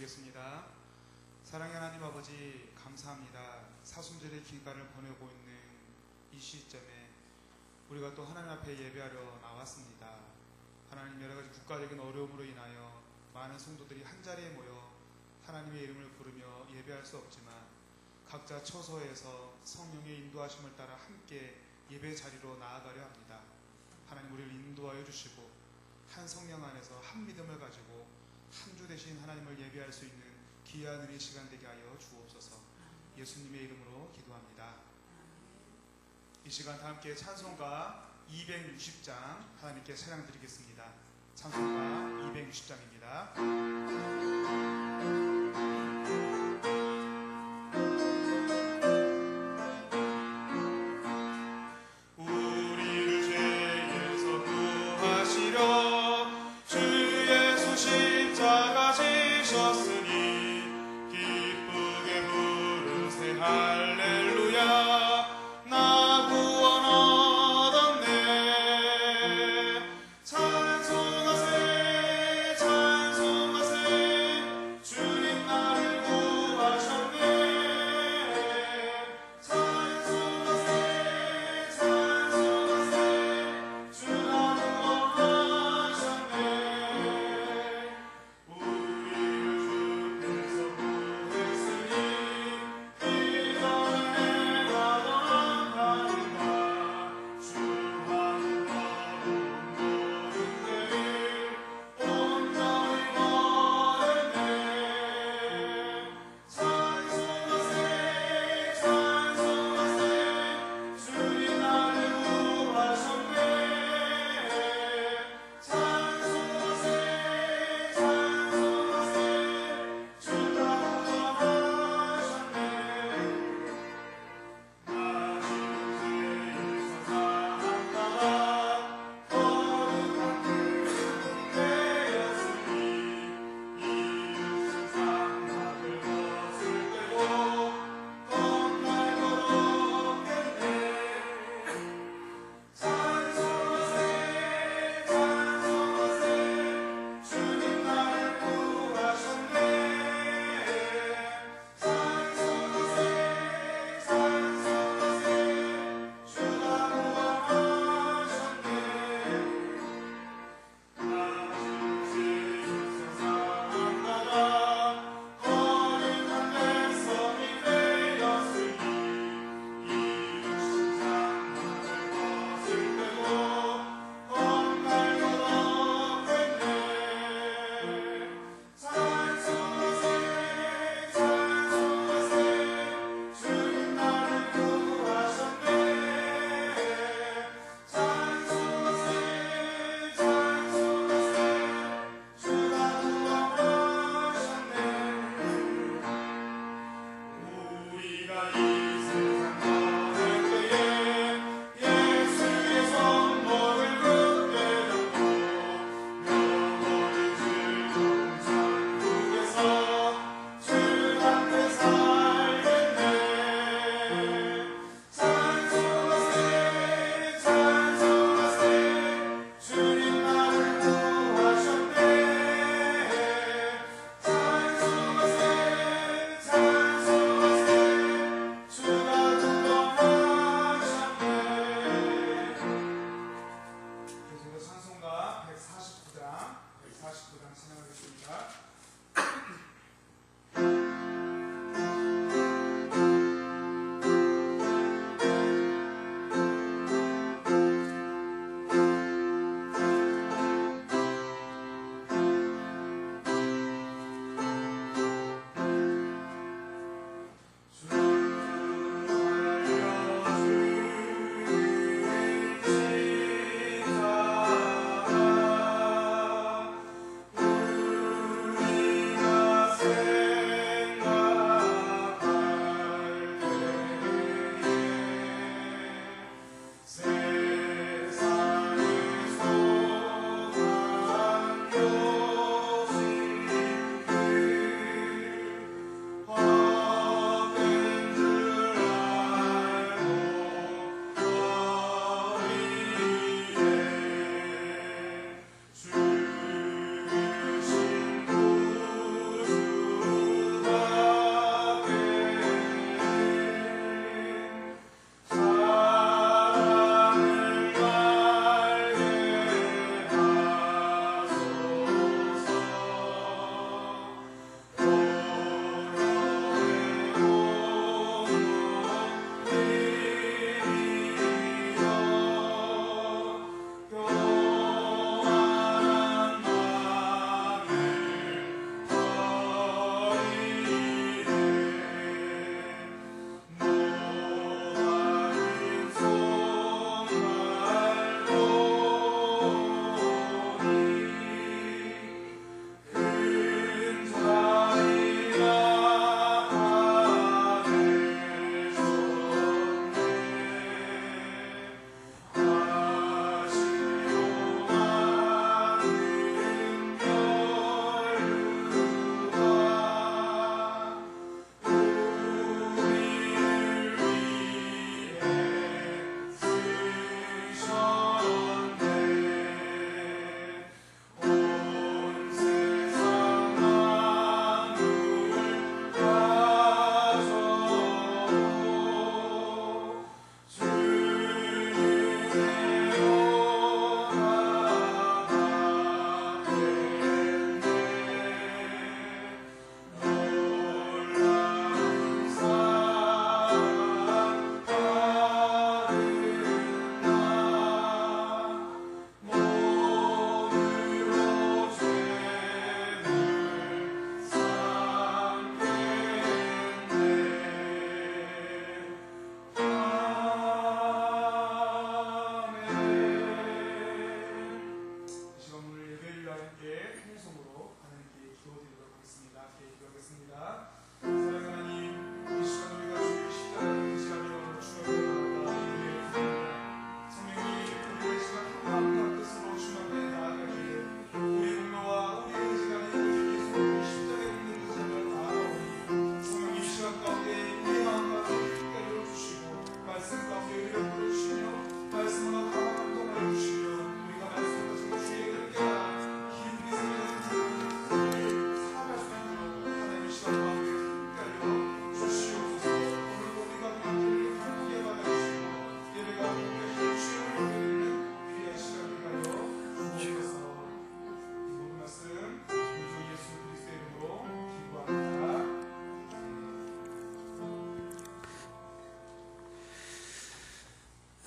기도하겠습니다. 사랑의 하나님 아버지, 감사합니다. 사순절의 기간을 보내고 있는 이 시점에 우리가 또 하나님 앞에 예배하려 나왔습니다. 하나님, 여러 가지 국가적인 어려움으로 인하여 많은 성도들이 한자리에 모여 하나님의 이름을 부르며 예배할 수 없지만 각자 처소에서 성령의 인도하심을 따라 함께 예배 자리로 나아가려 합니다. 하나님, 우리를 인도하여 주시고 한 성령 안에서 한 믿음을 가지고 한 주 되신 하나님을 예배할 수 있는 귀한 은혜 시간 되게 하여 주옵소서. 예수님의 이름으로 기도합니다. 이 시간 다 함께 찬송가 260장 하나님께 찬양 드리겠습니다. 찬송가 260장입니다. 찬송하세 찬송하세 주님 나를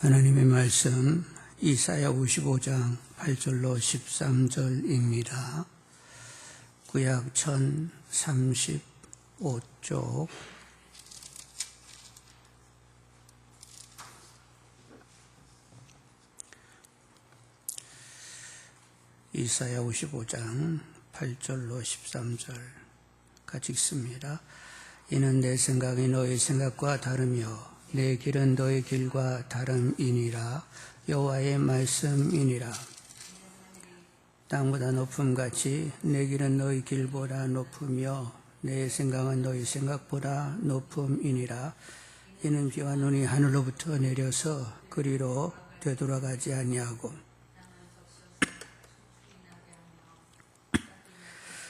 하나님의 말씀 이사야 55장 8절로 13절입니다. 구약 1035쪽 이사야 55장 8절로 13절 같이 읽습니다. 이는 내 생각이 너의 생각과 다르며 내 길은 너의 길과 다름이니라. 여호와의 말씀이니라. 땅보다 높음같이 내 길은 너희 길보다 높으며 내 생각은 너희 생각보다 높음이니라. 이는 비와 눈이 하늘로부터 내려서 그리로 되돌아가지 아니하고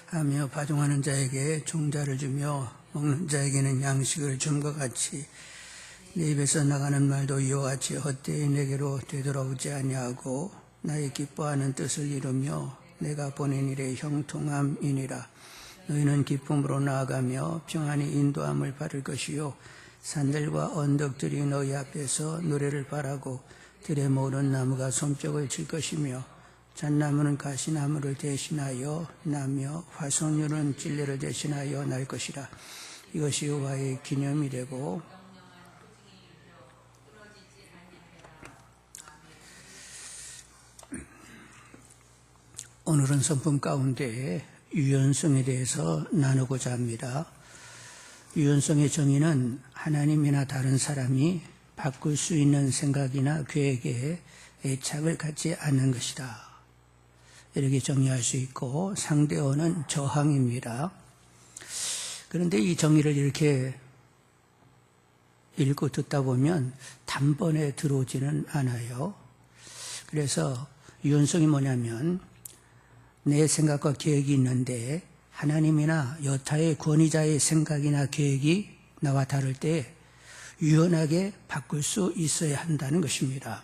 하며 파종하는 자에게 종자를 주며 먹는 자에게는 양식을 줌과 같이 내 입에서 나가는 말도 이와 같이 헛되이 내게로 되돌아오지 아니하고 나의 기뻐하는 뜻을 이루며 내가 보낸 일의 형통함이니라. 너희는 기쁨으로 나아가며 평안히 인도함을 받을 것이요 산들과 언덕들이 너희 앞에서 노래를 바라고 들에 모든 나무가 손뼉을 칠 것이며 잣나무는 가시나무를 대신하여 나며 화석류는 찔레를 대신하여 날 것이라. 이것이 여호와의 기념이 되고 오늘은 성품 가운데 유연성에 대해서 나누고자 합니다. 유연성의 정의는 하나님이나 다른 사람이 바꿀 수 있는 생각이나 계획에 애착을 갖지 않는 것이다. 이렇게 정의할 수 있고 상대어는 저항입니다. 그런데 이 정의를 이렇게 읽고 듣다 보면 단번에 들어오지는 않아요. 그래서 유연성이 뭐냐면 내 생각과 계획이 있는데 하나님이나 여타의 권위자의 생각이나 계획이 나와 다를 때 유연하게 바꿀 수 있어야 한다는 것입니다.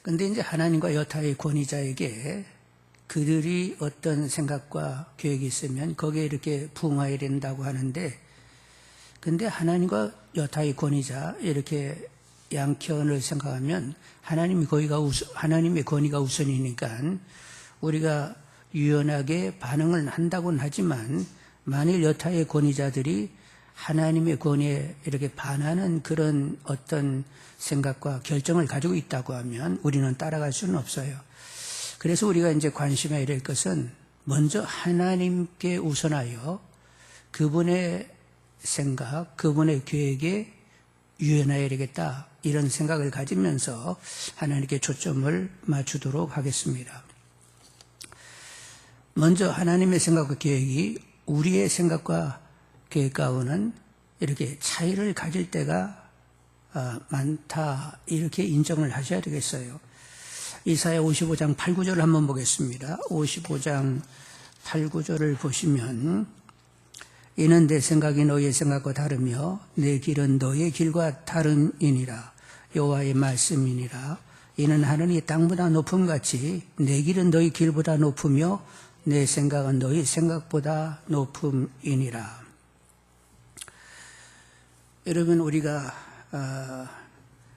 그런데 이제 하나님과 여타의 권위자에게 그들이 어떤 생각과 계획이 있으면 거기에 이렇게 부응해야 된다고 하는데, 근데 하나님과 여타의 권위자 이렇게 양편을 생각하면 하나님의 권위가 우선이니까 우리가 유연하게 반응을 한다고는 하지만 만일 여타의 권위자들이 하나님의 권위에 이렇게 반하는 그런 어떤 생각과 결정을 가지고 있다고 하면 우리는 따라갈 수는 없어요. 그래서 우리가 이제 관심해야 될 것은 먼저 하나님께 우선하여 그분의 생각, 그분의 계획에 유연해야 되겠다, 이런 생각을 가지면서 하나님께 초점을 맞추도록 하겠습니다. 먼저 하나님의 생각과 계획이 우리의 생각과 계획 가운데는 이렇게 차이를 가질 때가 많다, 이렇게 인정을 하셔야 되겠어요. 이사야 55장 8, 9절을 한번 보겠습니다. 55장 8, 9절을 보시면 이는 내 생각이 너의 생각과 다르며 내 길은 너의 길과 다름이니라. 여호와의 말씀이니라. 이는 하늘이 땅보다 높음같이 내 길은 너희 길보다 높으며 내 생각은 너희 생각보다 높음이니라. 여러분, 우리가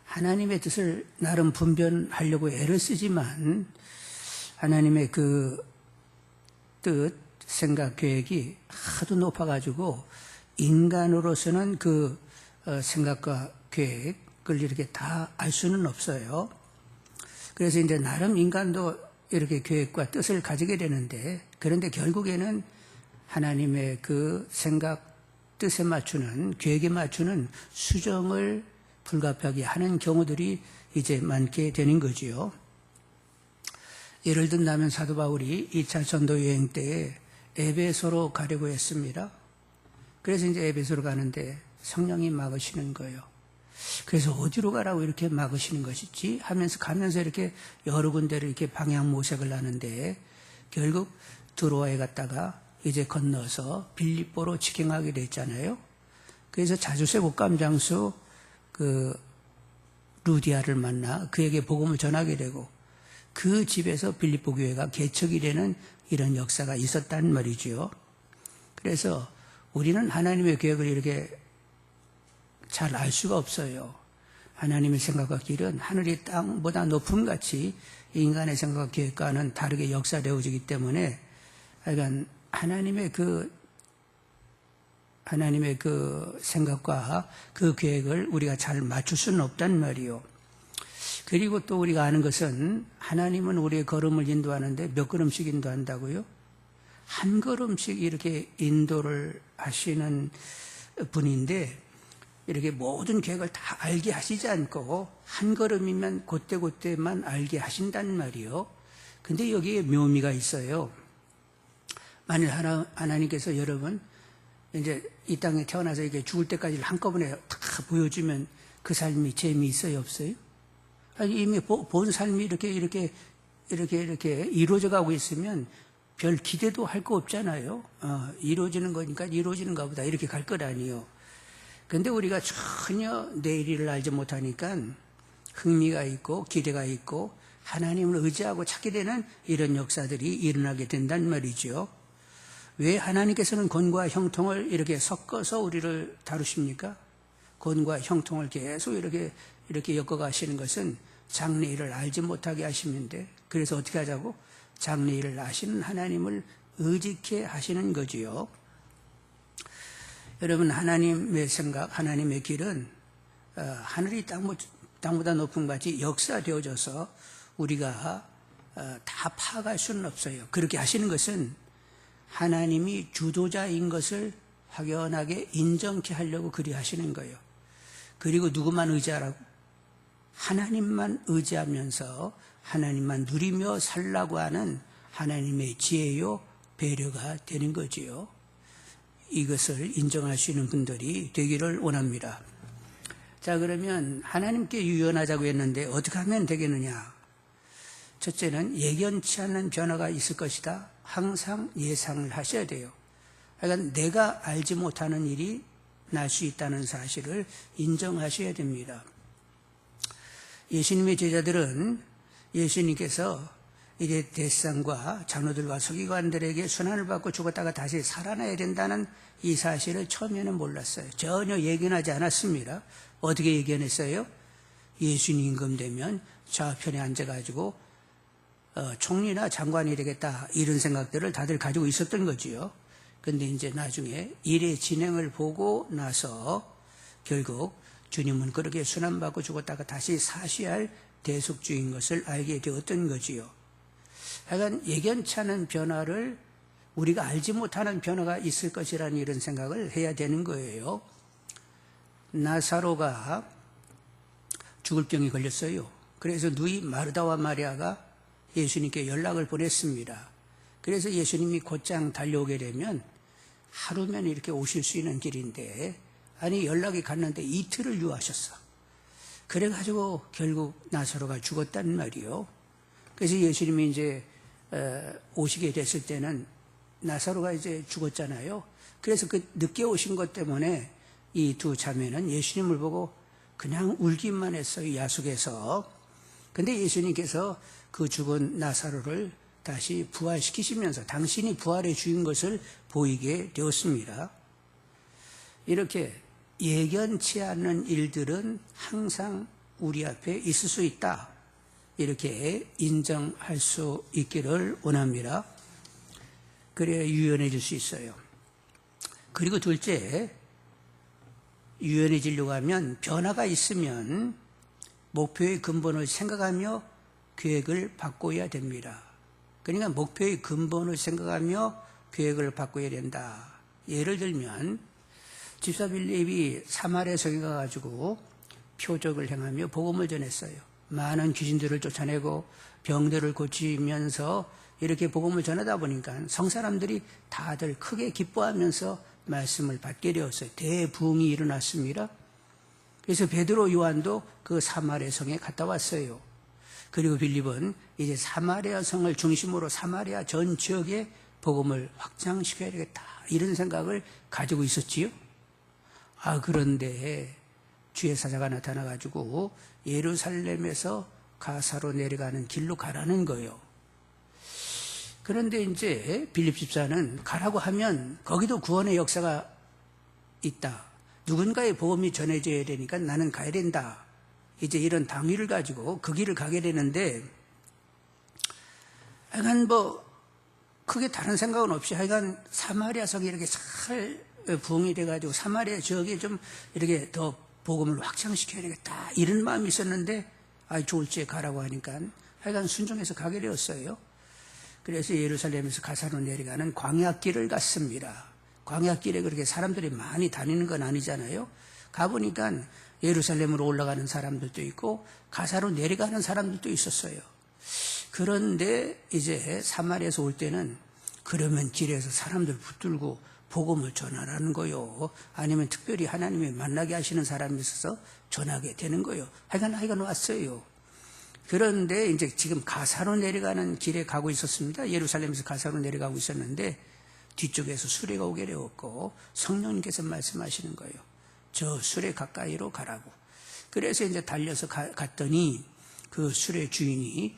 하나님의 뜻을 나름 분별하려고 애를 쓰지만 하나님의 그 뜻, 생각, 계획이 하도 높아가지고 인간으로서는 그 생각과 계획을 이렇게 다 알 수는 없어요. 그래서 이제 나름 인간도 이렇게 계획과 뜻을 가지게 되는데, 그런데 결국에는 하나님의 그 생각, 뜻에 맞추는, 계획에 맞추는 수정을 불가피하게 하는 경우들이 이제 많게 되는 거지요. 예를 든다면 사도 바울이 2차 전도 여행 때에 에베소로 가려고 했습니다. 그래서 이제 에베소로 가는데 성령이 막으시는 거예요. 그래서 어디로 가라고 이렇게 막으시는 것이지 가면서 이렇게 여러 군데를 이렇게 방향 모색을 하는데 결국 드로아에 갔다가 이제 건너서 빌립보로 직행하게 됐잖아요. 그래서 자주세 국감장수 그 루디아를 만나 그에게 복음을 전하게 되고 그 집에서 빌립보 교회가 개척이 되는 이런 역사가 있었단 말이지요. 그래서 우리는 하나님의 계획을 이렇게 잘 알 수가 없어요. 하나님의 생각과 길은 하늘이 땅보다 높음 같이 인간의 생각과 계획과는 다르게 역사되어지기 때문에 하여간 하나님의 그 생각과 그 계획을 우리가 잘 맞출 수는 없단 말이요. 그리고 또 우리가 아는 것은 하나님은 우리의 걸음을 인도하는데 몇 걸음씩 인도한다고요? 한 걸음씩 이렇게 인도를 하시는 분인데 이렇게 모든 계획을 다 알게 하시지 않고 한 걸음이면 그때그때만 알게 하신단 말이요. 근데 여기에 묘미가 있어요. 만일 하나님께서 여러분 이제 이 땅에 태어나서 이렇게 죽을 때까지 한꺼번에 다 보여주면 그 삶이 재미있어요, 없어요? 아니, 이미 본 삶이 이렇게 이루어져 가고 있으면 별 기대도 할 거 없잖아요. 이루어지는 거니까 이루어지는가 보다 이렇게 갈 것 아니에요. 근데 우리가 전혀 내일을 알지 못하니까 흥미가 있고 기대가 있고 하나님을 의지하고 찾게 되는 이런 역사들이 일어나게 된단 말이죠. 왜 하나님께서는 곤과 형통을 이렇게 섞어서 우리를 다루십니까? 곤과 형통을 계속 이렇게 엮어가시는 것은 장래일을 알지 못하게 하시는데, 그래서 어떻게 하자고? 장래일을 아시는 하나님을 의지케 하시는 거지요. 여러분, 하나님의 생각, 하나님의 길은 하늘이 땅보다 높은 같이 역사되어져서 우리가 다 파악할 수는 없어요. 그렇게 하시는 것은 하나님이 주도자인 것을 확연하게 인정케 하려고 그리 하시는 거예요. 그리고 누구만 의지하라고? 하나님만 의지하면서 하나님만 누리며 살라고 하는 하나님의 지혜요 배려가 되는 거지요. 이것을 인정할 수 있는 분들이 되기를 원합니다. 자, 그러면 하나님께 유연하자고 했는데 어떻게 하면 되겠느냐? 첫째는 예견치 않는 변화가 있을 것이다. 항상 예상을 하셔야 돼요. 그러니까 내가 알지 못하는 일이 날 수 있다는 사실을 인정하셔야 됩니다. 예수님의 제자들은 예수님께서 이제 대상과 장로들과 서기관들에게 순환을 받고 죽었다가 다시 살아나야 된다는 이 사실을 처음에는 몰랐어요. 전혀 예견하지 않았습니다. 어떻게 예견했어요? 예수님 임금되면 좌편에 앉아가지고 총리나 장관이 되겠다 이런 생각들을 다들 가지고 있었던 거지요. 그런데 이제 나중에 일의 진행을 보고 나서 결국 주님은 그렇게 순환받고 죽었다가 다시 사시할 대속주인 것을 알게 되었던 거지요. 하여간 예견치 않은 변화를 우리가 알지 못하는 변화가 있을 것이라는 이런 생각을 해야 되는 거예요. 나사로가 죽을 병이 걸렸어요. 그래서 누이 마르다와 마리아가 예수님께 연락을 보냈습니다. 그래서 예수님이 곧장 달려오게 되면 하루면 이렇게 오실 수 있는 길인데, 아니 연락이 갔는데 이틀을 유하셨어. 그래가지고 결국 나사로가 죽었단 말이요. 그래서 예수님이 이제 오시게 됐을 때는 나사로가 이제 죽었잖아요. 그래서 그 늦게 오신 것 때문에 이 두 자매는 예수님을 보고 그냥 울기만 했어요, 야속에서. 근데 예수님께서 그 죽은 나사로를 다시 부활시키시면서 당신이 부활해 주인 것을 보이게 되었습니다. 이렇게 예견치 않는 일들은 항상 우리 앞에 있을 수 있다. 이렇게 인정할 수 있기를 원합니다. 그래야 유연해질 수 있어요. 그리고 둘째, 유연해지려고 하면 변화가 있으면 목표의 근본을 생각하며 계획을 바꿔야 됩니다. 그러니까 목표의 근본을 생각하며 계획을 바꿔야 된다. 예를 들면 집사 빌립이 사마리아 성에 가가지고 표적을 행하며 복음을 전했어요. 많은 귀신들을 쫓아내고 병들을 고치면서 이렇게 복음을 전하다 보니까 성사람들이 다들 크게 기뻐하면서 말씀을 받게 되었어요. 대부흥이 일어났습니다. 그래서 베드로 요한도 그 사마리아 성에 갔다 왔어요. 그리고 빌립은 이제 사마리아 성을 중심으로 사마리아 전 지역에 복음을 확장시켜야 되겠다, 이런 생각을 가지고 있었지요. 그런데 주의 사자가 나타나가지고 예루살렘에서 가사로 내려가는 길로 가라는 거예요. 그런데 이제 빌립 집사는 가라고 하면 거기도 구원의 역사가 있다, 누군가의 복음이 전해져야 되니까 나는 가야 된다, 이제 이런 당위를 가지고 그 길을 가게 되는데, 하여간 크게 다른 생각은 없이 하여간 사마리아 성이 이렇게 잘 부흥이 돼가지고 사마리아 지역에 좀 이렇게 더 복음을 확장시켜야 되겠다, 이런 마음이 있었는데, 좋을지에 가라고 하니까 하여간 순종해서 가게 되었어요. 그래서 예루살렘에서 가사로 내려가는 광야길을 갔습니다. 광야길에 그렇게 사람들이 많이 다니는 건 아니잖아요. 가보니까 예루살렘으로 올라가는 사람들도 있고 가사로 내려가는 사람들도 있었어요. 그런데 이제 사마리아에서 올 때는 그러면 길에서 사람들 붙들고 복음을 전하라는 거요. 아니면 특별히 하나님이 만나게 하시는 사람이 있어서 전하게 되는 거요. 하여간 왔어요. 그런데 이제 지금 가사로 내려가는 길에 가고 있었습니다. 예루살렘에서 가사로 내려가고 있었는데 뒤쪽에서 수레가 오게 되었고 성령님께서 말씀하시는 거예요. 저 수레 가까이로 가라고. 그래서 이제 달려서 갔더니 그 수레 주인이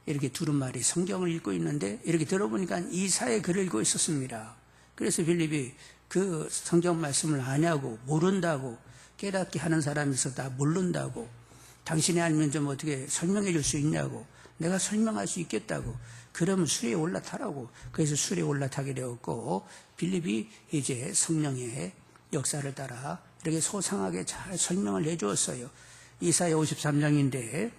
이렇게 두루마리 성경을 읽고 있는데 이렇게 들어보니까 이사의 글을 읽고 있었습니다. 그래서 빌립이 그 성경 말씀을 아냐고, 모른다고, 깨닫게 하는 사람이 있어 다 모른다고, 당신이 알면 좀 어떻게 설명해 줄 수 있냐고, 내가 설명할 수 있겠다고, 그러면 수레에 올라타라고. 그래서 수레에 올라타게 되었고 빌립이 이제 성령의 역사를 따라 이렇게 소상하게 잘 설명을 해주었어요. 이사야 53장인데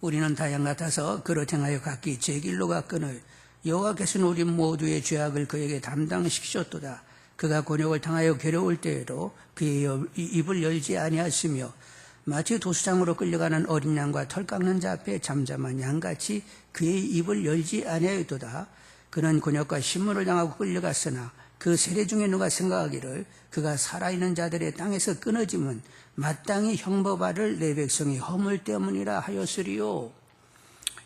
우리는 다양 같아서 그릇 행하여 각기 제 길로 갔거늘 여호와께서는 우리 모두의 죄악을 그에게 담당시키셨도다. 그가 곤욕을 당하여 괴로울 때에도 그의 입을 열지 아니하시며 마치 도수장으로 끌려가는 어린 양과 털 깎는 자 앞에 잠잠한 양같이 그의 입을 열지 아니하였도다. 그는 곤욕과 신문을 당하고 끌려갔으나 그 세례 중에 누가 생각하기를 그가 살아있는 자들의 땅에서 끊어짐은 마땅히 형법하를 내 백성의 허물 때문이라 하였으리요.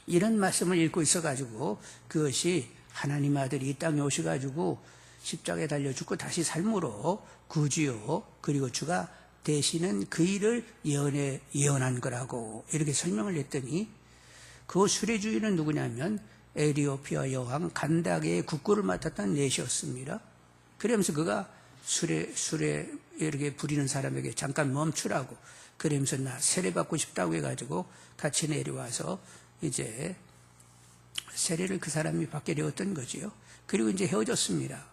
이런 말씀을 읽고 있어가지고 그것이 하나님 아들이 이 땅에 오셔가지고 십자가에 달려 죽고 다시 삶으로 구주요, 그리고 주가 되시는 그 일을 예언한 거라고 이렇게 설명을 했더니 그 수레주인은 누구냐면 에티오피아 여왕 간다게의 국고를 맡았던 넷이었습니다. 그러면서 그가 수레 이렇게 부리는 사람에게 잠깐 멈추라고, 그러면서 나 세례받고 싶다고 해가지고 같이 내려와서 이제 세례를 그 사람이 받게 되었던 거지요. 그리고 이제 헤어졌습니다.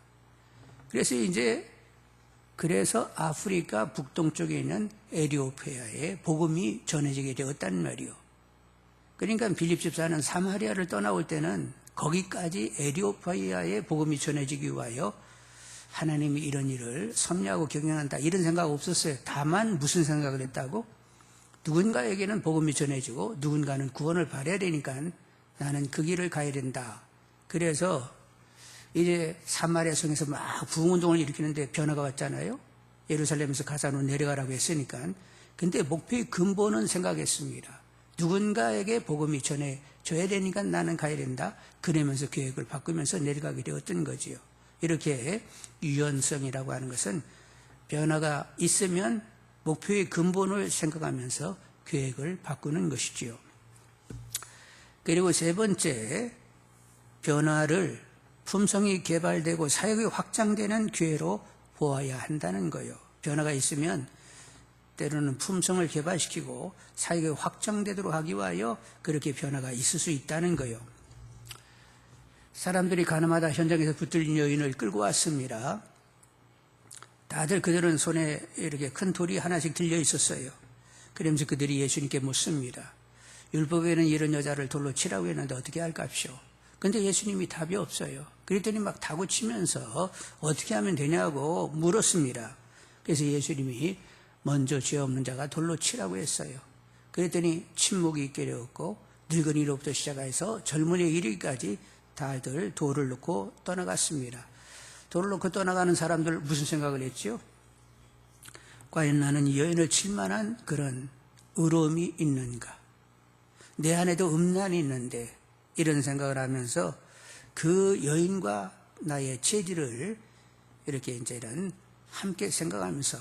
그래서 아프리카 북동쪽에 있는 에티오피아에 복음이 전해지게 되었단 말이요. 그러니까 빌립 집사는 사마리아를 떠나올 때는 거기까지 에티오피아에 복음이 전해지기 위하여 하나님이 이런 일을 섭리하고 경영한다 이런 생각 없었어요. 다만 무슨 생각을 했다고? 누군가에게는 복음이 전해지고 누군가는 구원을 받아야 되니까 나는 그 길을 가야 된다. 그래서 이제 사마리아 성에서 막 부흥운동을 일으키는데 변화가 왔잖아요. 예루살렘에서 가사로 내려가라고 했으니까. 근데 목표의 근본은 생각했습니다. 누군가에게 복음이 전해져야 되니까 나는 가야 된다. 그러면서 계획을 바꾸면서 내려가게 되었던 거지요. 이렇게 유연성이라고 하는 것은 변화가 있으면 목표의 근본을 생각하면서 계획을 바꾸는 것이지요. 그리고 세 번째, 변화를 품성이 개발되고 사역이 확장되는 기회로 보아야 한다는 거예요. 변화가 있으면 때로는 품성을 개발시키고 사역이 확장되도록 하기 위하여 그렇게 변화가 있을 수 있다는 거예요. 사람들이 가나마다 현장에서 붙들린 여인을 끌고 왔습니다. 다들 그들은 손에 이렇게 큰 돌이 하나씩 들려 있었어요. 그러면서 그들이 예수님께 묻습니다. 율법에는 이런 여자를 돌로 치라고 했는데 어떻게 할까쇼? 근데 예수님이 답이 없어요. 그랬더니 막 다구치면서 어떻게 하면 되냐고 물었습니다. 그래서 예수님이 먼저 죄 없는 자가 돌로 치라고 했어요. 그랬더니 침묵이 있게 되었고 늙은이로부터 시작해서 젊은이에 이르기까지 다들 돌을 놓고 떠나갔습니다. 돌을 놓고 떠나가는 사람들 무슨 생각을 했죠? 과연 나는 이 여인을 칠 만한 그런 의로움이 있는가? 내 안에도 음란이 있는데 이런 생각을 하면서 그 여인과 나의 체질을 이렇게 이제는 함께 생각하면서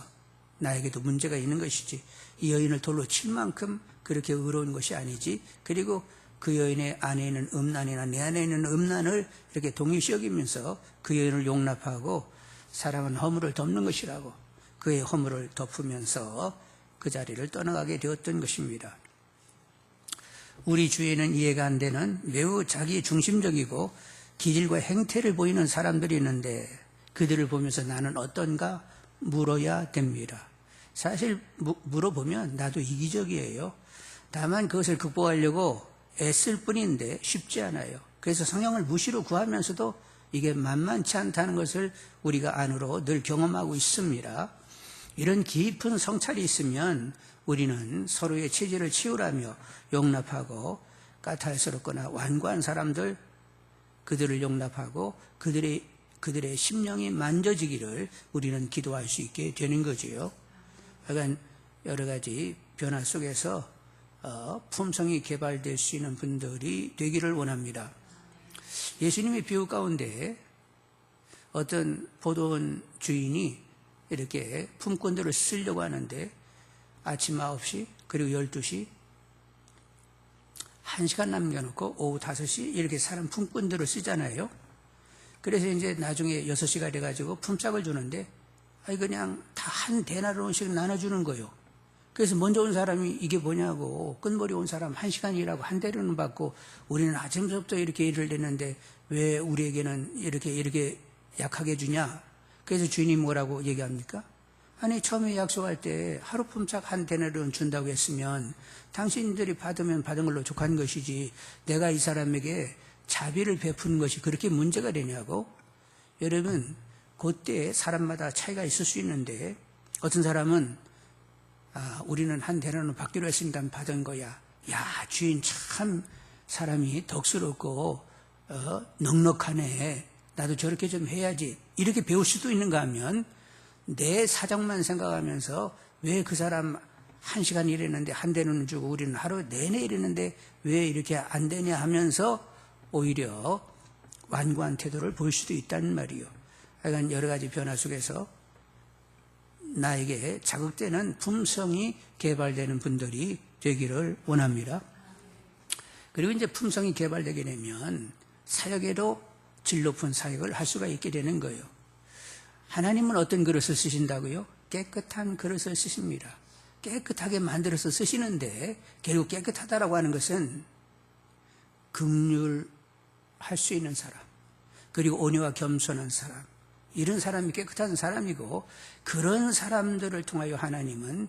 나에게도 문제가 있는 것이지 이 여인을 돌로 칠 만큼 그렇게 의로운 것이 아니지. 그리고 그 여인의 안에 있는 음란이나 내 안에 있는 음란을 이렇게 동일시 여기면서 그 여인을 용납하고 사랑은 허물을 덮는 것이라고 그의 허물을 덮으면서 그 자리를 떠나가게 되었던 것입니다. 우리 주위에는 이해가 안 되는 매우 자기 중심적이고 기질과 행태를 보이는 사람들이 있는데 그들을 보면서 나는 어떤가 물어야 됩니다. 사실 물어보면 나도 이기적이에요. 다만 그것을 극복하려고 애쓸 뿐인데 쉽지 않아요. 그래서 성령을 무시로 구하면서도 이게 만만치 않다는 것을 우리가 안으로 늘 경험하고 있습니다. 이런 깊은 성찰이 있으면 우리는 서로의 체질을 치유라며 용납하고 까탈스럽거나 완고한 사람들, 그들을 용납하고 그들의 심령이 만져지기를 우리는 기도할 수 있게 되는 거지요. 그러니까 여러 가지 변화 속에서 품성이 개발될 수 있는 분들이 되기를 원합니다. 예수님의 비유 가운데 어떤 포도원 주인이 이렇게 품꾼들을 쓰려고 하는데 아침 9시 그리고 12시 1시간 남겨놓고 오후 5시 이렇게 사람 품꾼들을 쓰잖아요. 그래서 이제 나중에 6시가 돼가지고 품삯을 주는데 그냥 다 한 데나리온씩 나눠주는 거예요. 그래서 먼저 온 사람이 이게 뭐냐고, 끝머리 온 사람 1시간 일하고 한 대로는 받고 우리는 아침부터 이렇게 일을 했는데 왜 우리에게는 이렇게 약하게 주냐. 그래서 주인이 뭐라고 얘기합니까? 아니 처음에 약속할 때 하루 품삯 한 데나리온 준다고 했으면 당신들이 받으면 받은 걸로 족한 것이지 내가 이 사람에게 자비를 베푸는 것이 그렇게 문제가 되냐고. 여러분 그때 사람마다 차이가 있을 수 있는데 어떤 사람은 우리는 한 대나리온 받기로 했으니까 받은 거야. 야 주인 참 사람이 덕스럽고 넉넉하네. 나도 저렇게 좀 해야지. 이렇게 배울 수도 있는가 하면 내 사정만 생각하면서 왜 그 사람 1시간 일했는데 한 대는 주고 우리는 하루 내내 일했는데 왜 이렇게 안 되냐 하면서 오히려 완고한 태도를 보일 수도 있다는 말이요. 하여간 여러 가지 변화 속에서 나에게 자극되는 품성이 개발되는 분들이 되기를 원합니다. 그리고 이제 품성이 개발되게 되면 사역에도 질 높은 사역을 할 수가 있게 되는 거예요. 하나님은 어떤 그릇을 쓰신다고요? 깨끗한 그릇을 쓰십니다. 깨끗하게 만들어서 쓰시는데 결국 깨끗하다라고 하는 것은 긍휼할 수 있는 사람, 그리고 온유와 겸손한 사람, 이런 사람이 깨끗한 사람이고 그런 사람들을 통하여 하나님은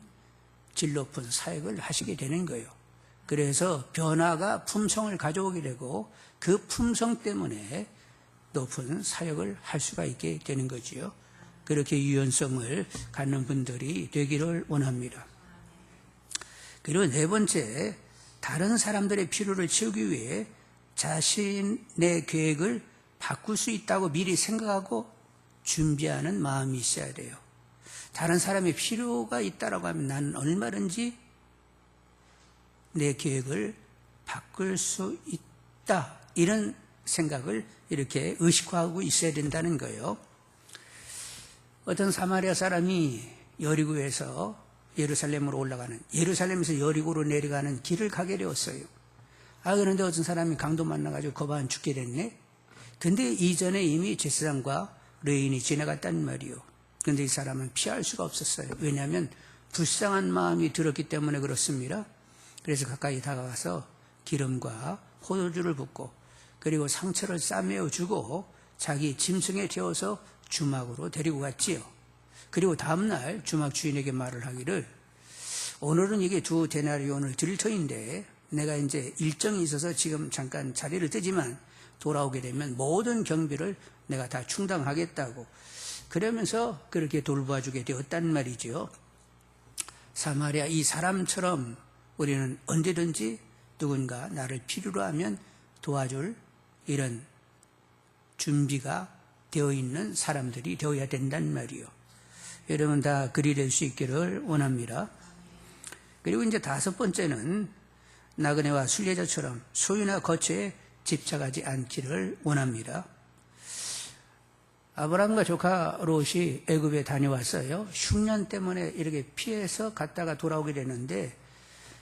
질 높은 사역을 하시게 되는 거예요. 그래서 변화가 품성을 가져오게 되고 그 품성 때문에 높은 사역을 할 수가 있게 되는 거지요. 그렇게 유연성을 갖는 분들이 되기를 원합니다. 그리고 네 번째, 다른 사람들의 필요를 채우기 위해 자신의 계획을 바꿀 수 있다고 미리 생각하고 준비하는 마음이 있어야 돼요. 다른 사람의 필요가 있다라고 하면 나는 얼마든지 내 계획을 바꿀 수 있다. 이런 생각을 이렇게 의식화하고 있어야 된다는 거예요. 어떤 사마리아 사람이 여리고에서 예루살렘으로 올라가는, 예루살렘에서 여리고로 내려가는 길을 가게 되었어요. 그런데 어떤 사람이 강도 만나가지고 거반 죽게 됐네. 근데 이전에 이미 제사장과 레인이 지나갔단 말이요. 그런데 이 사람은 피할 수가 없었어요. 왜냐하면 불쌍한 마음이 들었기 때문에 그렇습니다. 그래서 가까이 다가가서 기름과 포도주를 붓고 그리고 상처를 싸매어 주고 자기 짐승에 태워서 주막으로 데리고 갔지요. 그리고 다음날 주막 주인에게 말을 하기를 오늘은 이게 2데나리온을 드릴 터인데 내가 이제 일정이 있어서 지금 잠깐 자리를 뜨지만 돌아오게 되면 모든 경비를 내가 다 충당하겠다고 그러면서 그렇게 돌봐주게 되었단 말이죠. 사마리아 이 사람처럼 우리는 언제든지 누군가 나를 필요로 하면 도와줄 이런 준비가 되어 있는 사람들이 되어야 된단 말이요. 여러분 다 그리 될 수 있기를 원합니다. 그리고 이제 다섯 번째는 나그네와 순례자처럼 소유나 거처에 집착하지 않기를 원합니다. 아브라함과 조카 롯이 애굽에 다녀왔어요. 흉년 때문에 이렇게 피해서 갔다가 돌아오게 되는데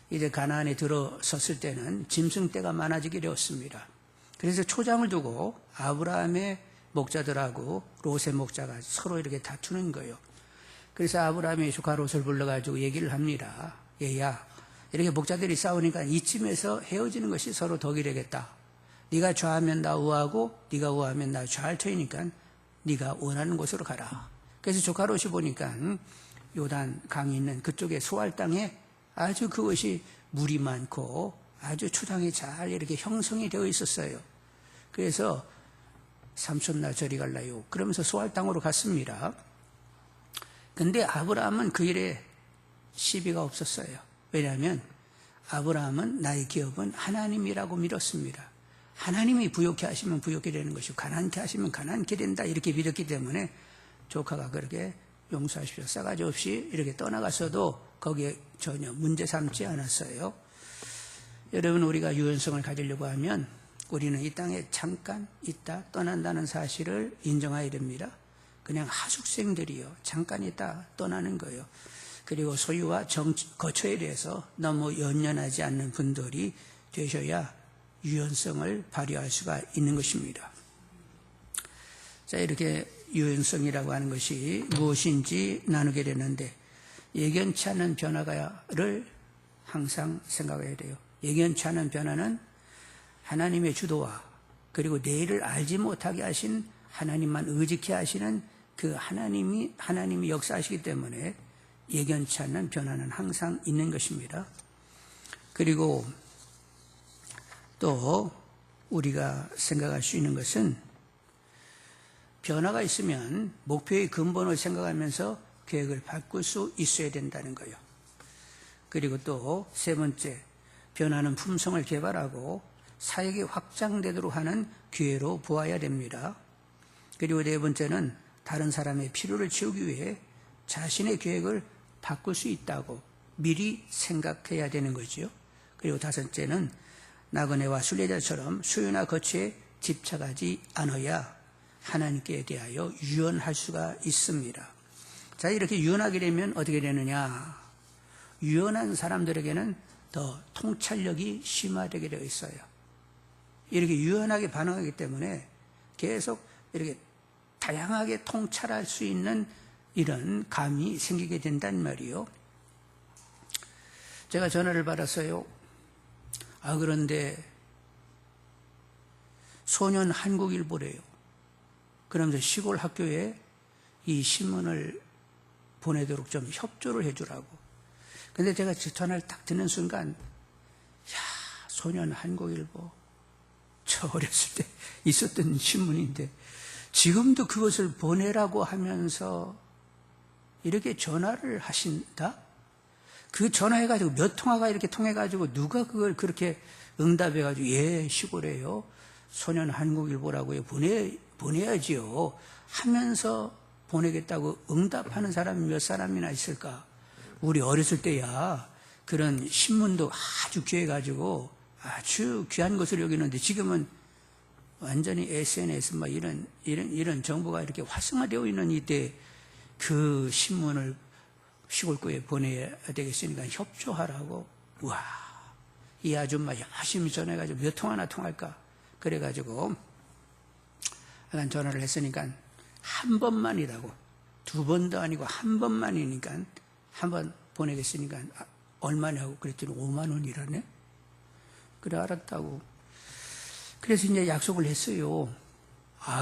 이제 가나안에 들어섰을 때는 짐승떼가 많아지게 되었습니다. 그래서 초장을 두고 아브라함의 목자들하고 롯의 목자가 서로 이렇게 다투는 거예요. 그래서 아브라함이 조카 롯을 불러가지고 얘기를 합니다. 얘야, 이렇게 목자들이 싸우니까 이쯤에서 헤어지는 것이 서로 덕이 되겠다. 네가 좌하면 나 우하고 네가 우하면 나 좌할 터이니까 네가 원하는 곳으로 가라. 그래서 조카 롯이 보니까 요단 강이 있는 그쪽에 소알 땅에 아주 그것이 물이 많고 아주 초장이 잘 이렇게 형성이 되어 있었어요. 그래서 삼촌 나 저리 갈라요. 그러면서 소알 땅으로 갔습니다. 근데 아브라함은 그 일에 시비가 없었어요. 왜냐하면 아브라함은 나의 기업은 하나님이라고 믿었습니다. 하나님이 부욕케 하시면 부욕케 되는 것이고 가난케 하시면 가난케 된다 이렇게 믿었기 때문에 조카가 그렇게 용서하십시오 싸가지 없이 이렇게 떠나갔어도 거기에 전혀 문제 삼지 않았어요. 여러분, 우리가 유연성을 가지려고 하면 우리는 이 땅에 잠깐 있다 떠난다는 사실을 인정해야 됩니다. 그냥 하숙생들이요, 잠깐 있다 떠나는 거예요. 그리고 소유와 거처에 대해서 너무 연연하지 않는 분들이 되셔야 유연성을 발휘할 수가 있는 것입니다. 자, 이렇게 유연성이라고 하는 것이 무엇인지 나누게 되는데, 예견치 않은 변화를 항상 생각해야 돼요. 예견치 않은 변화는 하나님의 주도와 그리고 내일을 알지 못하게 하신 하나님만 의지케 하시는 그 하나님이 역사하시기 때문에 예견치 않는 변화는 항상 있는 것입니다. 그리고 또 우리가 생각할 수 있는 것은 변화가 있으면 목표의 근본을 생각하면서 계획을 바꿀 수 있어야 된다는 거예요. 그리고 또 세 번째, 변화는 품성을 개발하고 사역이 확장되도록 하는 기회로 보아야 됩니다. 그리고 네 번째는 다른 사람의 필요를 채우기 위해 자신의 계획을 바꿀 수 있다고 미리 생각해야 되는 거죠. 그리고 다섯째는 나그네와 순례자처럼 소유나 거처에 집착하지 않아야 하나님께 대하여 유연할 수가 있습니다. 자, 이렇게 유연하게 되면 어떻게 되느냐? 유연한 사람들에게는 더 통찰력이 심화되게 되어 있어요. 이렇게 유연하게 반응하기 때문에 계속 이렇게 다양하게 통찰할 수 있는 이런 감이 생기게 된단 말이에요. 제가 전화를 받았어요. 그런데 소년 한국일보래요. 그러면서 시골 학교에 이 신문을 보내도록 좀 협조를 해주라고. 근데 제가 전화를 딱 듣는 순간, 소년 한국일보. 저 어렸을 때 있었던 신문인데 지금도 그것을 보내라고 하면서 이렇게 전화를 하신다? 그 전화해가지고 몇 통화가 이렇게 통해가지고 누가 그걸 그렇게 응답해가지고 시골에요. 소년 한국일보라고요. 보내야지요. 하면서 보내겠다고 응답하는 사람이 몇 사람이나 있을까? 우리 어렸을 때야 그런 신문도 아주 귀해가지고 아주 귀한 것을 여기는데 지금은 완전히 SNS 이런 정보가 이렇게 활성화되어 있는 이때 그 신문을 시골구에 보내야 되겠으니까 협조하라고. 와, 이 아줌마 열심히 전해가지고 몇 통화나 통할까? 그래가지고 약간 전화를 했으니까 한 번만이라고, 두 번도 아니고 한 번만이니까 한 번 보내겠으니까 얼마냐고 그랬더니 5만 원이라네. 그래, 알았다고. 그래서 이제 약속을 했어요.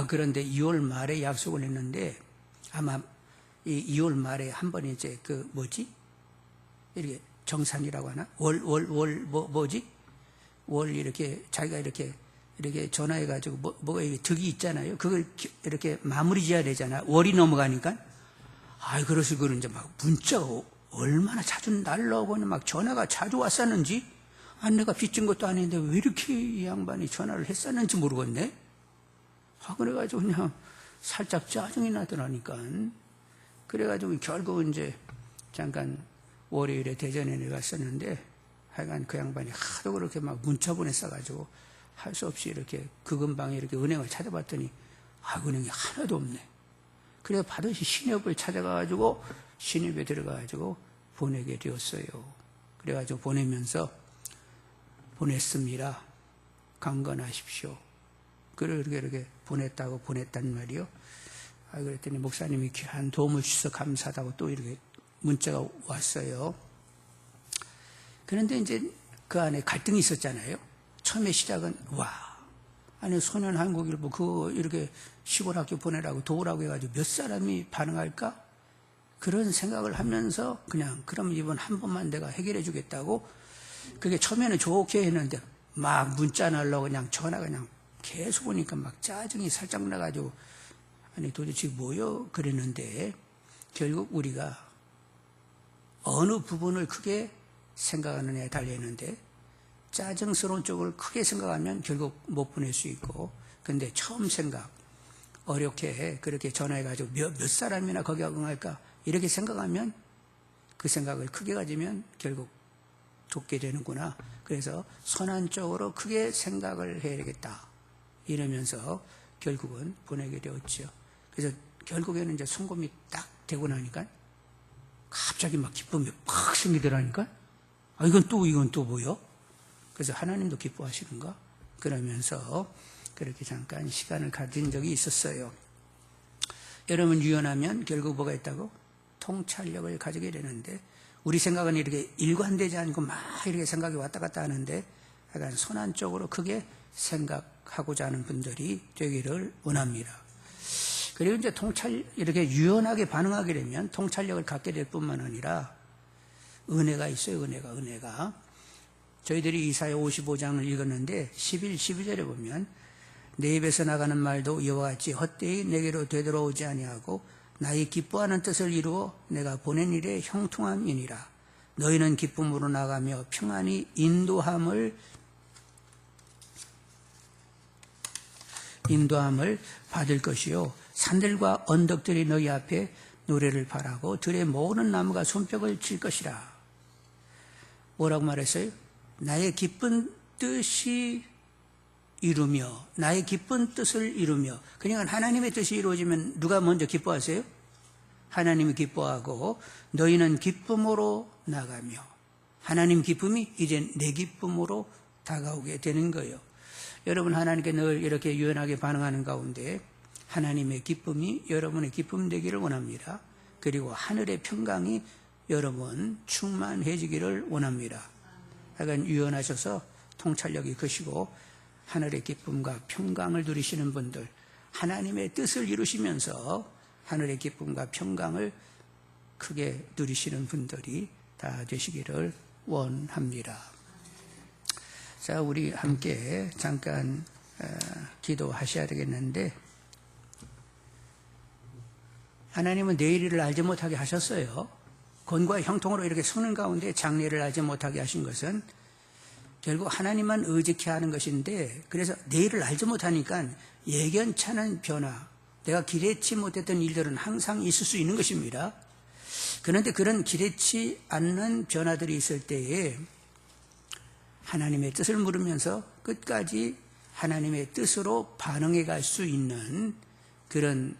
그런데 2월 말에 약속을 했는데 아마 이 2월 말에 한 번 이제 이렇게 정산이라고 하나? 월 이렇게 자기가 이렇게 전화해가지고 뭐가 이게 득이 있잖아요. 그걸 이렇게 마무리 지어야 되잖아. 월이 넘어가니까. 그래서 그런 이제 막 문자가 얼마나 자주 날라오고 막 전화가 자주 왔었는지, 내가 빚진 것도 아닌데 왜 이렇게 이 양반이 전화를 했었는지 모르겠네. 그래가지고 그냥 살짝 짜증이 나더라니까. 그래가지고 결국은 이제 잠깐 월요일에 대전에 내갔었는데 하여간 그 양반이 하도 그렇게 막 문자 보냈어가지고 할 수 없이 이렇게 그 근방에 이렇게 은행을 찾아봤더니 은행이 하나도 없네. 그래서 반드시 신협을 찾아가가지고 신협에 들어가가지고 보내게 되었어요. 그래가지고 보냈습니다. 강건하십시오. 그렇게 보냈단 말이요. 그랬더니 목사님이 귀한 도움을 주셔서 감사하다고 또 이렇게 문자가 왔어요. 그런데 이제 그 안에 갈등이 있었잖아요. 처음에 시작은 아니 소년 한국일보 그거 이렇게 시골 학교 보내라고 도우라고 해가지고 몇 사람이 반응할까? 그런 생각을 하면서 그냥 그럼 이번 한 번만 내가 해결해 주겠다고 그게 처음에는 좋게 했는데 막 문자 날라고 그냥 전화 그냥 계속 오니까 막 짜증이 살짝 나가지고 아니 도대체 뭐요? 그랬는데 결국 우리가 어느 부분을 크게 생각하느냐에 달려있는데 짜증스러운 쪽을 크게 생각하면 결국 못 보낼 수 있고 근데 처음 생각 어렵게 그렇게 전화해가지고 몇 사람이나 거기가 응할까 이렇게 생각하면 그 생각을 크게 가지면 결국 돕게 되는구나. 그래서 선한 쪽으로 크게 생각을 해야 되겠다 이러면서 결국은 보내게 되었죠. 그래서 결국에는 이제 송금이 딱 되고 나니까 갑자기 막 기쁨이 팍 생기더라니까 이건 또 뭐요? 그래서 하나님도 기뻐하시는가? 그러면서 그렇게 잠깐 시간을 가진 적이 있었어요. 여러분 유연하면 결국 뭐가 있다고? 통찰력을 가지게 되는데 우리 생각은 이렇게 일관되지 않고 막 이렇게 생각이 왔다 갔다 하는데 약간 선한 쪽으로 크게 생각하고자 하는 분들이 되기를 원합니다. 그리고 이제 이렇게 유연하게 반응하게 되면 통찰력을 갖게 될 뿐만 아니라 은혜가 있어요. 은혜가. 저희들이 이사야 55장을 읽었는데 11, 12절에 보면 내 입에서 나가는 말도 이와 같이 헛되이 내게로 되돌아오지 아니하고 나의 기뻐하는 뜻을 이루어 내가 보낸 일에 형통함이니라. 너희는 기쁨으로 나가며 평안히 인도함을 받을 것이요 산들과 언덕들이 너희 앞에 노래를 바라고 들의 모든 나무가 손뼉을 칠 것이라. 뭐라고 말했어요? 나의 기쁜 뜻이 이루며 나의 기쁜 뜻을 이루며 그러니까 하나님의 뜻이 이루어지면 누가 먼저 기뻐하세요? 하나님이 기뻐하고 너희는 기쁨으로 나가며 하나님 기쁨이 이제 내 기쁨으로 다가오게 되는 거예요. 여러분 하나님께 늘 이렇게 유연하게 반응하는 가운데 하나님의 기쁨이 여러분의 기쁨 되기를 원합니다. 그리고 하늘의 평강이 여러분 충만해지기를 원합니다. 약간 유연하셔서 통찰력이 크시고 하늘의 기쁨과 평강을 누리시는 분들 하나님의 뜻을 이루시면서 하늘의 기쁨과 평강을 크게 누리시는 분들이 다 되시기를 원합니다. 자, 우리 함께 잠깐 기도하셔야 되겠는데 하나님은 내일 일을 알지 못하게 하셨어요. 권과 형통으로 이렇게 서는 가운데 장래를 알지 못하게 하신 것은 결국 하나님만 의지케 하는 것인데 그래서 내일을 알지 못하니까 예견찮은 변화 내가 기대치 못했던 일들은 항상 있을 수 있는 것입니다. 그런데 그런 기대치 않는 변화들이 있을 때에 하나님의 뜻을 물으면서 끝까지 하나님의 뜻으로 반응해 갈 수 있는 그런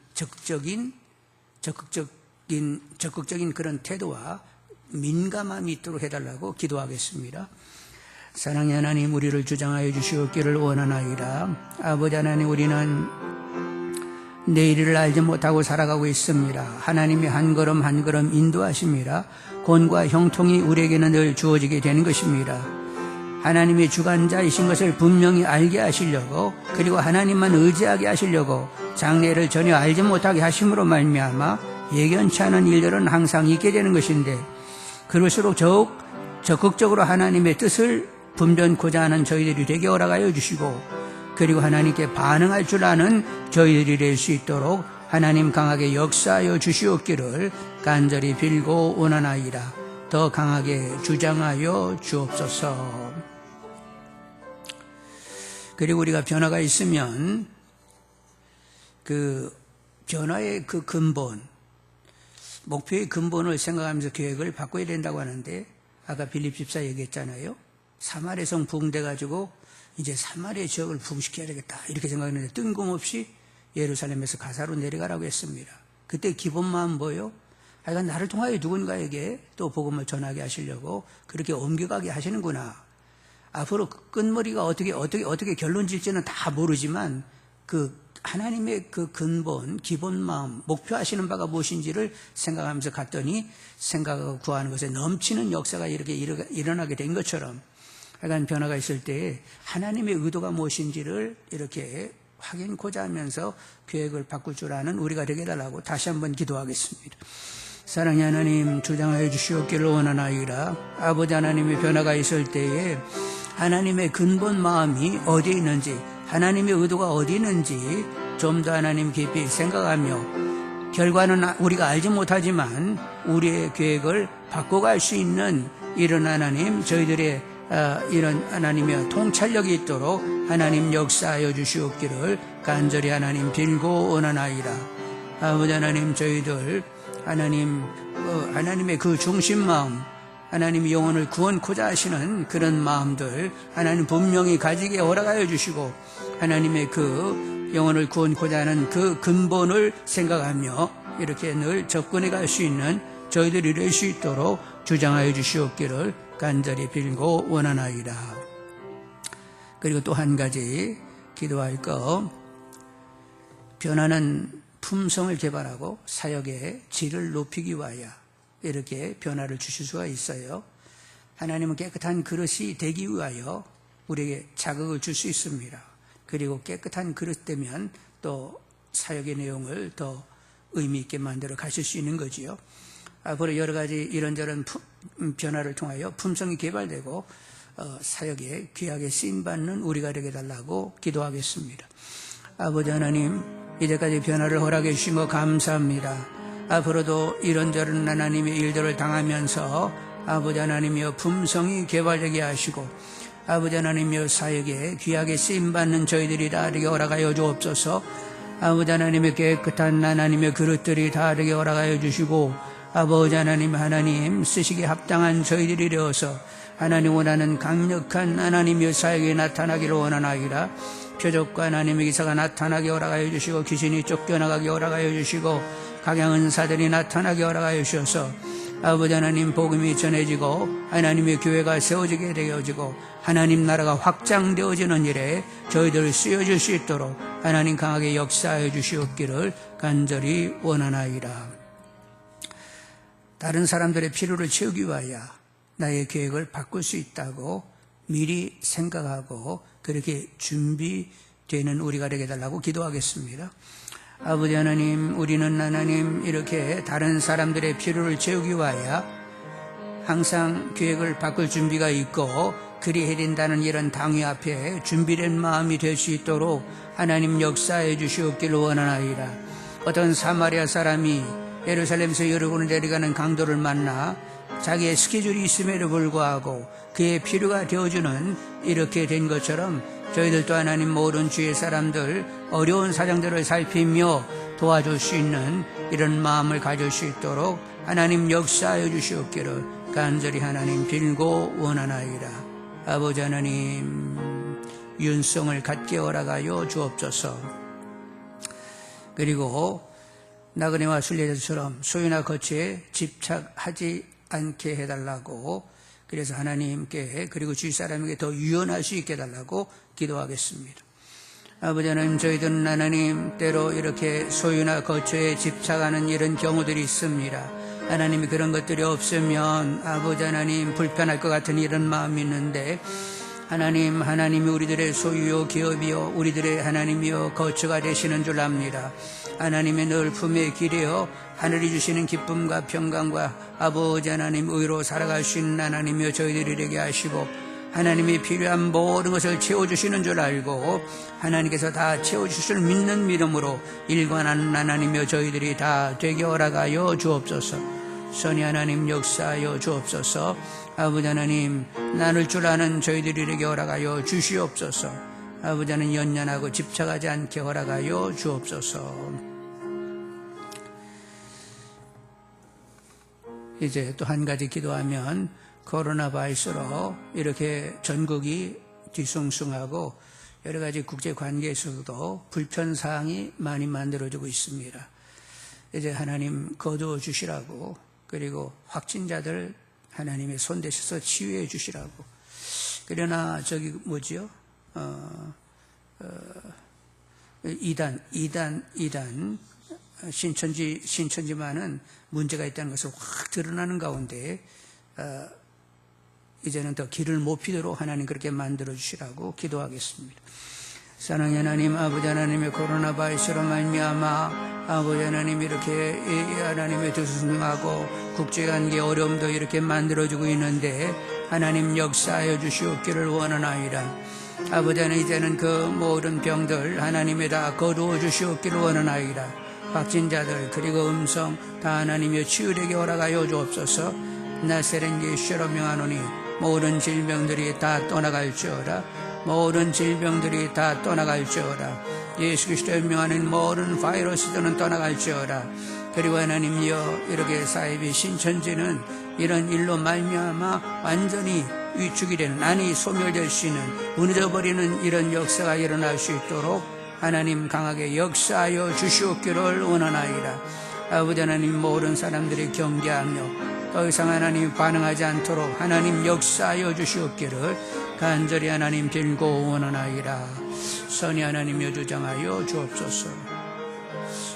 적극적인 그런 태도와 민감함이 있도록 해달라고 기도하겠습니다. 사랑의 하나님, 우리를 주장하여 주시옵기를 원하나이다. 아버지 하나님, 우리는 내일을 알지 못하고 살아가고 있습니다. 하나님이 한 걸음 한 걸음 인도하십니다. 권과 형통이 우리에게는 늘 주어지게 되는 것입니다. 하나님이 주관자이신 것을 분명히 알게 하시려고 그리고 하나님만 의지하게 하시려고 장래를 전혀 알지 못하게 하심으로 말미암아 예견치 않은 일들은 항상 있게 되는 것인데 그럴수록 더욱 적극적으로 하나님의 뜻을 분변코자 하는 저희들이 되게 허락하여 주시고 그리고 하나님께 반응할 줄 아는 저희들이 될 수 있도록 하나님 강하게 역사하여 주시옵기를 간절히 빌고 원하나이다. 더 강하게 주장하여 주옵소서. 그리고 우리가 변화가 있으면 그 변화의 그 근본, 목표의 근본을 생각하면서 계획을 바꿔야 된다고 하는데 아까 빌립 집사 얘기했잖아요. 사마리아 성 부흥돼가지고 이제 사마리아 지역을 부흥시켜야 되겠다 이렇게 생각했는데 뜬금없이 예루살렘에서 가사로 내려가라고 했습니다. 그때 기본 마음 뭐예요? 하여간 나를 통하여 누군가에게 또 복음을 전하게 하시려고 그렇게 옮겨가게 하시는구나. 앞으로 끝머리가 어떻게 결론 질지는 다 모르지만 그 하나님의 그 근본, 기본 마음, 목표하시는 바가 무엇인지를 생각하면서 갔더니 생각하고 구하는 것에 넘치는 역사가 이렇게 일어나게 된 것처럼 약간 변화가 있을 때 하나님의 의도가 무엇인지를 이렇게 확인코자 하면서 계획을 바꿀 줄 아는 우리가 되게 해달라고 다시 한번 기도하겠습니다. 사랑의 하나님, 주장하여 주시옵기를 원하나이다. 아버지 하나님의 변화가 있을 때에 하나님의 근본 마음이 어디에 있는지, 하나님의 의도가 어디 있는지 좀 더 하나님 깊이 생각하며 결과는 우리가 알지 못하지만 우리의 계획을 바꿔갈 수 있는 이런 하나님, 저희들의 이런 하나님의 통찰력이 있도록 하나님 역사하여 주시옵기를 간절히 하나님 빌고 원하나이다. 아버지 하나님, 저희들 하나님의 그 중심 마음, 하나님이 영혼을 구원코자 하시는 그런 마음들 하나님 분명히 가지게 허락하여 주시고 하나님의 그 영혼을 구원코자 하는 그 근본을 생각하며 이렇게 늘 접근해 갈 수 있는 저희들이 될 수 있도록 주장하여 주시옵기를 간절히 빌고 원하나이다. 그리고 또 한 가지 기도할 거, 변화는 품성을 개발하고 사역의 질을 높이기 위하여 이렇게 변화를 주실 수가 있어요. 하나님은 깨끗한 그릇이 되기 위하여 우리에게 자극을 줄 수 있습니다. 그리고 깨끗한 그릇 되면 또 사역의 내용을 더 의미 있게 만들어 가실 수 있는 거지요. 앞으로 여러 가지 이런저런 변화를 통하여 품성이 개발되고 사역에 귀하게 쓰임받는 우리가 되게 달라고 기도하겠습니다. 아버지 하나님, 이제까지 변화를 허락해 주신 거 감사합니다. 앞으로도 이런저런 하나님의 일들을 당하면서 아버지 하나님이여 품성이 개발되게 하시고 아버지 하나님이여 사역에 귀하게 쓰임받는 저희들이 다 되게 허락하여 주옵소서. 아버지 하나님의 깨끗한 하나님의 그릇들이 다 되게 허락하여 주시고 아버지 하나님 쓰시기에 합당한 저희들이 되어서 하나님 원하는 강력한 하나님의 사역에 나타나기를 원하나이다. 표적과 하나님의 기사가 나타나게 허락하여 주시고 귀신이 쫓겨나가게 허락하여 주시고 각양 은사들이 나타나게 허락하여 주셔서 아버지 하나님 복음이 전해지고 하나님의 교회가 세워지게 되어지고 하나님 나라가 확장되어지는 일에 저희들을 쓰여줄 수 있도록 하나님 강하게 역사하여 주시옵기를 간절히 원하나이다. 다른 사람들의 필요를 채우기 위하여 나의 계획을 바꿀 수 있다고 미리 생각하고 그렇게 준비되는 우리가 되게 해달라고 기도하겠습니다. 아버지 하나님, 우리는 하나님 이렇게 다른 사람들의 필요를 채우기 위하여 항상 계획을 바꿀 준비가 있고 그리 해야 된다는 이런 당위 앞에 준비된 마음이 될 수 있도록 하나님 역사해 주시옵기를 원하나이다. 어떤 사마리아 사람이 예루살렘에서 여러 군데 내려가는 강도를 만나 자기의 스케줄이 있음에도 불구하고 그의 필요가 되어주는 이렇게 된 것처럼 저희들도 하나님 모든 주의 사람들 어려운 사정들을 살피며 도와줄 수 있는 이런 마음을 가질 수 있도록 하나님 역사하여 주시옵기를 간절히 하나님 빌고 원하나이다. 아버지 하나님, 윤성을 갖게 허락하여 주옵소서. 그리고 나그네와 순례자처럼 소유나 거처에 집착하지 않게 해달라고, 그래서 하나님께 그리고 주위 사람에게 더 유연할 수 있게 해달라고 기도하겠습니다. 아버지 하나님, 저희들은 하나님 때로 이렇게 소유나 거처에 집착하는 이런 경우들이 있습니다. 하나님이 그런 것들이 없으면 아버지 하나님 불편할 것 같은 이런 마음이 있는데 하나님이 우리들의 소유요 기업이요 우리들의 하나님이요 거처가 되시는 줄 압니다. 하나님의 늘 품에 기대어 하늘이 주시는 기쁨과 평강과 아버지 하나님 의로 살아갈 수 있는 하나님이여 저희들이 되게 하시고 하나님이 필요한 모든 것을 채워주시는 줄 알고 하나님께서 다 채워주실 믿는 믿음으로 일관하는 하나님이여 저희들이 다 되게 허락하여 주옵소서. 선이 하나님 역사하여 주옵소서. 아버지 하나님, 나눌 줄 아는 저희들이 되게 허락하여 주시옵소서. 아버지 하나님, 연연하고 집착하지 않게 허락하여 주옵소서. 이제 또 한 가지 기도하면 코로나 바이러스로 이렇게 전국이 뒤숭숭하고 여러 가지 국제 관계에서도 불편사항이 많이 만들어지고 있습니다. 이제 하나님 거두어 주시라고, 그리고 확진자들 하나님의 손 대셔서 치유해 주시라고. 그러나 이단 신천지만은 문제가 있다는 것을 확 드러나는 가운데 이제는 더 길을 못 피도록 하나님 그렇게 만들어 주시라고 기도하겠습니다. 사랑의 하나님, 아버지 하나님의 코로나 바이러스로 말미암아 아버지 하나님 이렇게 하나님의 들쑥하고 국제관계 어려움도 이렇게 만들어지고 있는데 하나님 역사하여 주시옵기를 원하나이다. 아버지 하나님 이제는 그 모든 병들 하나님의 다 거두어 주시옵기를 원하나이다. 확진자들 그리고 음성 다 하나님의 치유되게 허락하여 주옵소서. 나세렛 예수로 명하노니 모든 질병들이 다 떠나갈지어다. 모든 질병들이 다 떠나갈지어다. 예수 그리스도의 명하는 모든 바이러스들은 떠나갈지어다. 그리고 하나님이여 이렇게 사이비 신천지는 이런 일로 말미암아 완전히 위축이 되는 안이 소멸될 수 있는 무너져버리는 이런 역사가 일어날 수 있도록 하나님 강하게 역사하여 주시옵기를 원하나이다. 아버지 하나님 모든 사람들이 경계하며 더 이상 하나님 반응하지 않도록 하나님 역사하여 주시옵기를 간절히 하나님 빌고 원하나이다. 선이 하나님여 주장하여 주옵소서.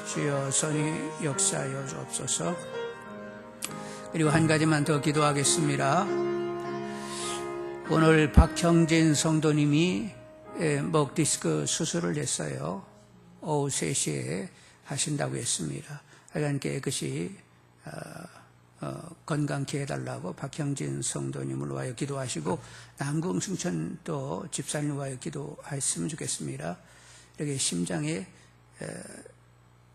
주여 선이 역사하여 주옵소서. 그리고 한 가지만 더 기도하겠습니다. 오늘 박형진 성도님이 목 디스크 수술을 했어요. 오후 3시에 하신다고 했습니다. 하여간 깨끗이 건강케 해달라고 박형진 성도님을 위하여 기도하시고 남궁 승천 또 집사님을 위하여 기도하셨으면 좋겠습니다. 이렇게 심장에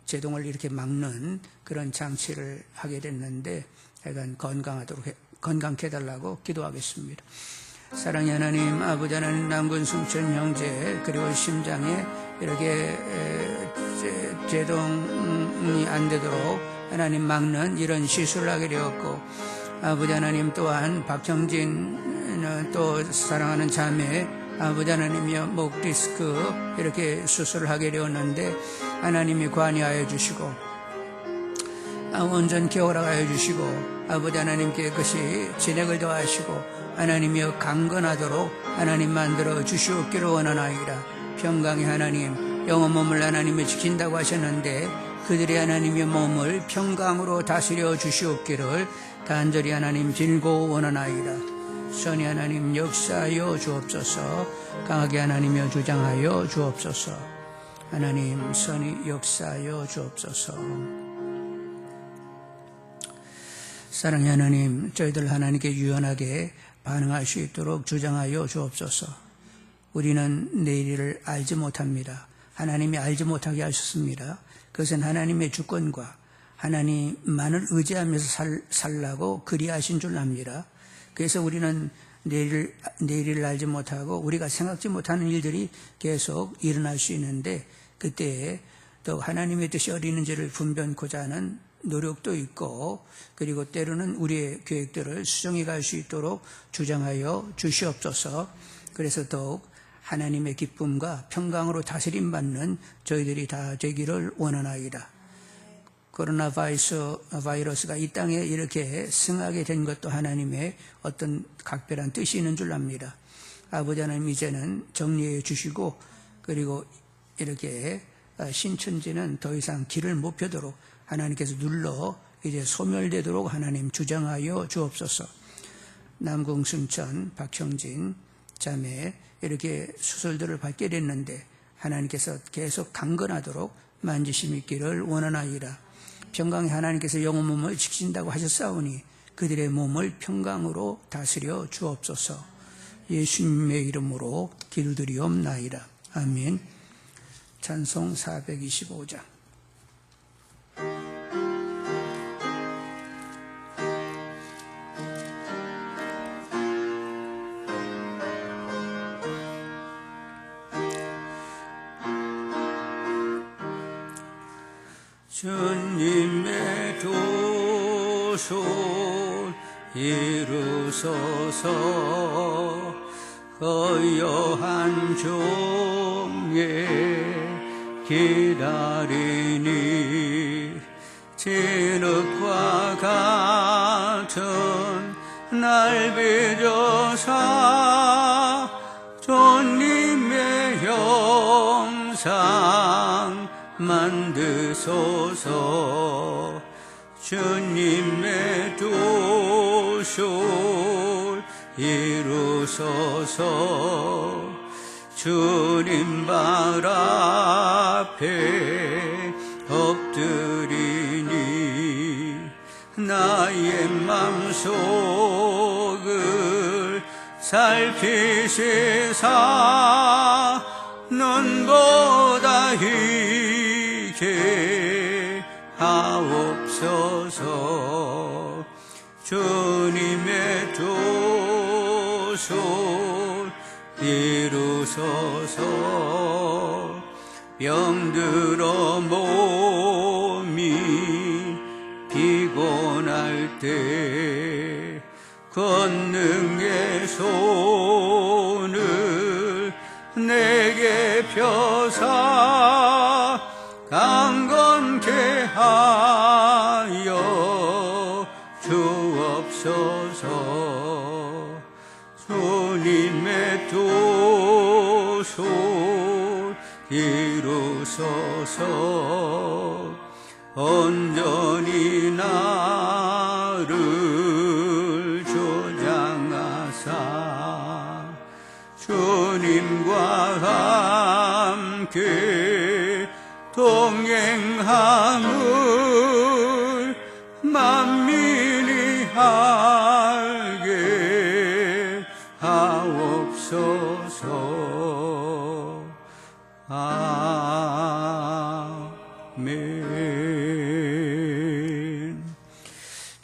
제동을 이렇게 막는 그런 장치를 하게 됐는데 하여간 건강케 해달라고 기도하겠습니다. 사랑의 하나님, 아버지 하나님, 남군 승천 형제 그리고 심장에 이렇게 제동이 안 되도록 하나님 막는 이런 시술을 하게 되었고, 아버지 하나님 또한 박형진 또 사랑하는 자매 아버지 하나님이여 목 디스크 이렇게 수술을 하게 되었는데 하나님이 관여하여 주시고 온전케 허락하여 주시고 아버지 하나님께 그것이 진액을 더하시고 하나님이여 강건하도록 하나님 만들어 주시옵기를 원하나이다. 평강의 하나님, 영혼 몸을 하나님이 지킨다고 하셨는데 그들이 하나님의 몸을 평강으로 다스려 주시옵기를 간절히 하나님 빌고 원하나이다. 선이 하나님 역사하여 주옵소서. 강하게 하나님여 주장하여 주옵소서. 하나님 선이 역사하여 주옵소서. 사랑의 하나님, 저희들 하나님께 유연하게 반응할 수 있도록 주장하여 주옵소서. 우리는 내일을 알지 못합니다. 하나님이 알지 못하게 하셨습니다. 그것은 하나님의 주권과 하나님만을 의지하면서 살라고 그리하신 줄 압니다. 그래서 우리는 내일을 알지 못하고 우리가 생각지 못하는 일들이 계속 일어날 수 있는데 그때에 또 하나님의 뜻이 어디있는지를 분별코자 하는 노력도 있고 그리고 때로는 우리의 계획들을 수정해 갈 수 있도록 주장하여 주시옵소서. 그래서 더욱 하나님의 기쁨과 평강으로 다스림 받는 저희들이 다 되기를 원하나이다. 코로나 바이러스가 이 땅에 이렇게 승하게 된 것도 하나님의 어떤 각별한 뜻이 있는 줄 압니다. 아버지 하나님 이제는 정리해 주시고 그리고 이렇게 신천지는 더 이상 길을 못 펴도록 하나님께서 눌러 이제 소멸되도록 하나님 주장하여 주옵소서. 남궁 승천, 박형진 자매 이렇게 수술들을 받게 됐는데 하나님께서 계속 강건하도록 만지심 있기를 원하나이다. 평강의 하나님께서 영혼 몸을 지키신다고 하셨사오니 그들의 몸을 평강으로 다스려 주옵소서. 예수님의 이름으로 기도드리옵나이다. 아멘. 찬송 425장. 주님의 두 손 이루소서. 거여한 종에 기다리니 진흙과 같은 날 빚어사 주님의 영생 세상 만드소서. 주님의 도솔 이루소서. 주님 발 앞에 엎드리니 나의 맘속을 살피시사 눈보다 희게 하옵소서. 주님의 도솔 이루소서. 병들어 몸이 피곤할 때 권능의 손을 내게 펴사 강건케 하여 주옵소서. 주님의 도솔 이루소서. 온전히 나를 조장하사 주님과 함께 동행함을 만민이 알게 하옵소서. 아멘.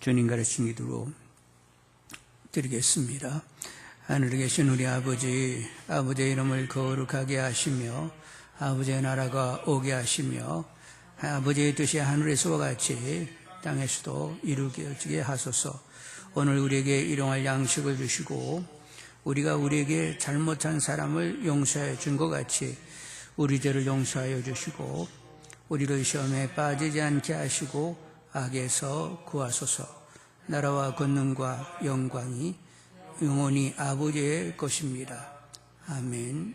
주님 가르친 기도로 드리겠습니다. 하늘에 계신 우리 아버지, 아버지의 이름을 거룩하게 하시며 아버지의 나라가 오게 하시며 아버지의 뜻이 하늘에서와 같이 땅에서도 이루어지게 하소서. 오늘 우리에게 일용할 양식을 주시고 우리가 우리에게 잘못한 사람을 용서해 준 것 같이 우리 죄를 용서하여 주시고 우리를 시험에 빠지지 않게 하시고 악에서 구하소서. 나라와 권능과 영광이 영원히 아버지의 것입니다. 아멘.